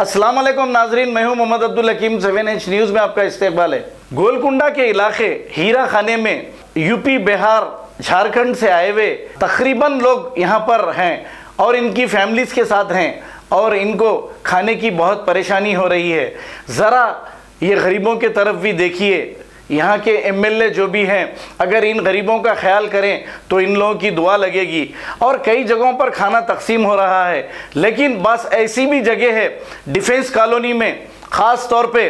अस्सलाम वालेकुम नाजरीन, मैं हूं मोहम्मद अब्दुल हकीम। 7H न्यूज़ में आपका इस्तकबाल है। गोलकुंडा के इलाके हीरा खाने में यूपी, बिहार, झारखंड से आए हुए तकरीबन लोग यहाँ पर हैं और इनकी फैमिलीज़ के साथ हैं और इनको खाने की बहुत परेशानी हो रही है। ज़रा ये गरीबों के तरफ भी देखिए। यहाँ के MLA जो भी हैं, अगर इन गरीबों का ख्याल करें तो इन लोगों की दुआ लगेगी। और कई जगहों पर खाना तकसीम हो रहा है, लेकिन बस ऐसी भी जगह है डिफेंस कॉलोनी में, ख़ास तौर पे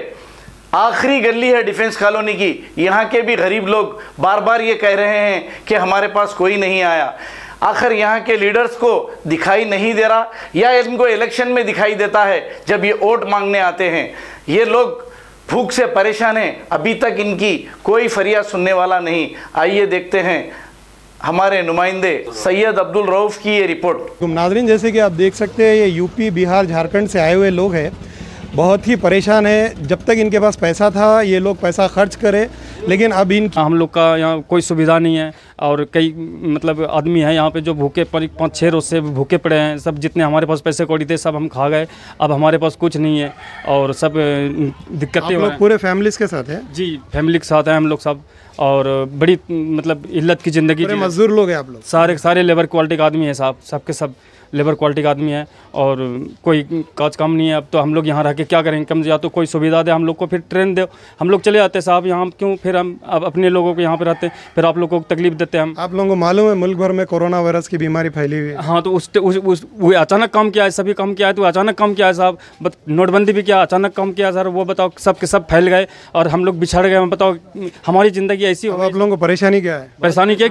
आखिरी गली है डिफेंस कॉलोनी की, यहाँ के भी गरीब लोग बार बार ये कह रहे हैं कि हमारे पास कोई नहीं आया। आखिर यहाँ के लीडर्स को दिखाई नहीं दे रहा या इनको इलेक्शन में दिखाई देता है जब ये वोट मांगने आते हैं। ये लोग भूख से परेशान हैं, अभी तक इनकी कोई फरियाद सुनने वाला नहीं। आइए देखते हैं हमारे नुमाइंदे सैयद अब्दुल रऊफ़ की ये रिपोर्ट। नाज़रीन, जैसे कि आप देख सकते हैं, ये यूपी, बिहार, झारखंड से आए हुए लोग हैं, बहुत ही परेशान है। जब तक इनके पास पैसा था ये लोग पैसा खर्च करें, लेकिन अब हम लोग का यहाँ कोई सुविधा नहीं है और कई मतलब आदमी हैं यहाँ पे जो भूखे 5-6 रोज से भूखे पड़े हैं। सब जितने हमारे पास पैसे कौड़ी थे सब हम खा गए, अब हमारे पास कुछ नहीं है और सब दिक्कतें हो रही हैं। पूरे फैमिलीज़ के साथ हैं? जी, फैमिली के साथ हैं हम लोग सब, और बड़ी मतलब इल्लत की ज़िंदगी। मजदूर लोग हैं आप लोग? सारे लेबर क्वालिटी का आदमी है साहब, सबके सब लेबर क्वालिटी का आदमी है और कोई काज काम नहीं है। अब तो हम लोग यहाँ रह के क्या करेंगे? कम या तो कोई सुविधा दे हम लोग को, फिर ट्रेन दे, हम लोग चले जाते साहब यहाँ। क्यों फिर हम अब अपने लोगों को यहाँ पे रहते हैं, फिर आप लोगों को तकलीफ देते हैं हम। आप लोगों को मालूम है मुल्क भर में कोरोना वायरस की बीमारी फैली हुई है? हाँ, तो वो अचानक कम किया है, सभी कम किया है, तो अचानक कम किया है साहब। नोटबंदी भी किया, अचानक कम किया सर। वो बताओ सब के सब फैल गए और हम लोग बिछड़ गए। बताओ हमारी ज़िंदगी ऐसी हो। आप लोगों को परेशानी क्या है? परेशानी क्या,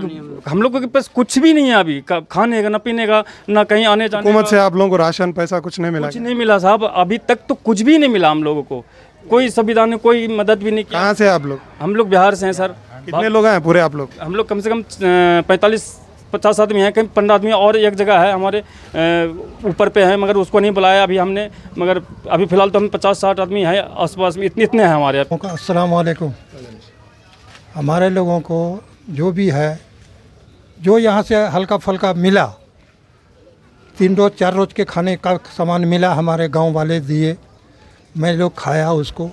हम लोग के पास कुछ भी नहीं है अभी, खाने का, ना पीने का, ना कहीं आने जाने। हुकूमत से आप लोगों को राशन पैसा कुछ नहीं मिला? कुछ नहीं मिला साहब, अभी तक तो कुछ भी नहीं मिला हम लोगों को। कोई सुविधा ने कोई मदद भी नहीं की। कहाँ से आप लोग? हम लोग बिहार से हैं सर। कितने लोग हैं पूरे आप लोग? हम लोग कम से कम 45-50 आदमी हैं, कहीं 15 आदमी। और एक जगह है हमारे ऊपर पे है, मगर उसको नहीं बुलाया अभी हमने, मगर अभी फ़िलहाल तो हम 50-60 आदमी हैं आसपास में, इतने हैं हमारे। अस्सलाम वालेकुम। हमारे लोगों को जो भी है, जो यहाँ से हल्का फुल्का मिला, 3 रोज़ 4 रोज़ के खाने का सामान मिला, हमारे गांव वाले दिए, मैं लोग खाया उसको।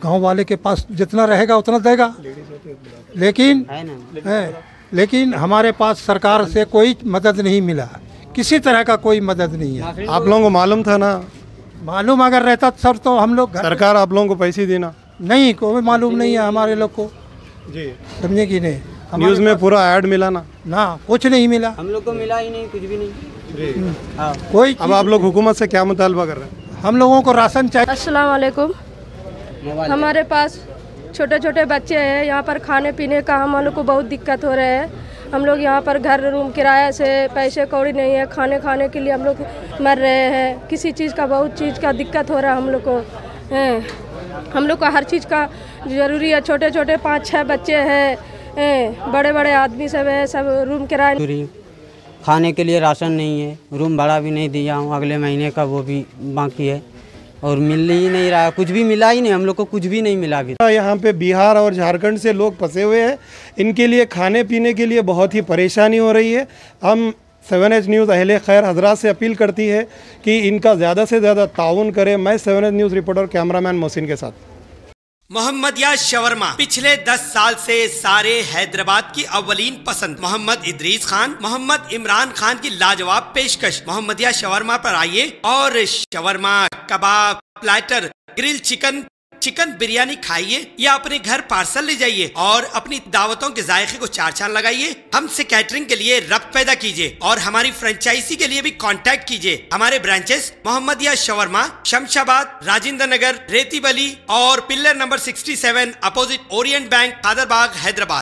गांव वाले के पास जितना रहेगा उतना देगा, लेकिन हमारे पास सरकार से कोई मदद नहीं मिला, किसी तरह का कोई मदद नहीं है। आप लोगों को मालूम था ना? मालूम अगर रहता सर तो हम लोग, सरकार आप लोगों को पैसे देना नहीं, कोई मालूम नहीं है हमारे लोग को जी, समझे कि नहीं। न्यूज़ में पूरा ऐड मिला ना? कुछ नहीं मिला, हम लोग को मिला ही नहीं, कुछ भी नहीं। हाँ, कोई। अब आप लोग हुकूमत से क्या मुतालबा कर रहे हैं? हम लोगों को राशन चाहिए। अस्सलाम वालेकुम। हमारे पास छोटे छोटे बच्चे हैं, यहाँ पर खाने पीने का हम लोग को बहुत दिक्कत हो रहा है। हम लोग यहाँ पर घर रूम किराए से पैसे कौड़ी नहीं है, खाने के लिए हम लोग मर रहे हैं। किसी चीज़ का, बहुत चीज़ का दिक्कत हो रहा है हम लोग को। हम लोग को हर चीज़ का ज़रूरी है। छोटे छोटे 5-6 बच्चे हैं, बड़े बड़े आदमी सब है, सब रूम किराए। खाने के लिए राशन नहीं है, रूम भाड़ा भी नहीं दिया हूँ, अगले महीने का वो भी बाकी है और मिल ही नहीं रहा है, कुछ भी मिला ही नहीं, हम लोग को कुछ भी नहीं मिला अभी। यहाँ पे बिहार और झारखंड से लोग फंसे हुए हैं, इनके लिए खाने पीने के लिए बहुत ही परेशानी हो रही है। हम 7H न्यूज़ अहले खैर हजरात से अपील करती है कि इनका ज़्यादा से ज़्यादा ताउन करें। मैं 7H news reporter cameraman Mohsin के साथ। मोहम्मदिया शवरमा पिछले 10 साल से सारे हैदराबाद की अव्वलीन पसंद। मोहम्मद इदरीस खान, मोहम्मद इमरान खान की लाजवाब पेशकश। मोहम्मदिया शवरमा पर आइए और शवरमा, कबाब, प्लेटर, ग्रिल चिकन बिरयानी खाइए या अपने घर पार्सल ले जाइए और अपनी दावतों के जायके को 4 चांद लगाइए। हमसे कैटरिंग के लिए रब्त पैदा कीजिए और हमारी फ्रेंचाइजी के लिए भी कांटेक्ट कीजिए। हमारे ब्रांचेस मोहम्मदिया शवरमा, शमशाबाद, राजेंद्र नगर, रेती बली और pillar number 67 opposite Orient bank, Kadarbagh, Hyderabad.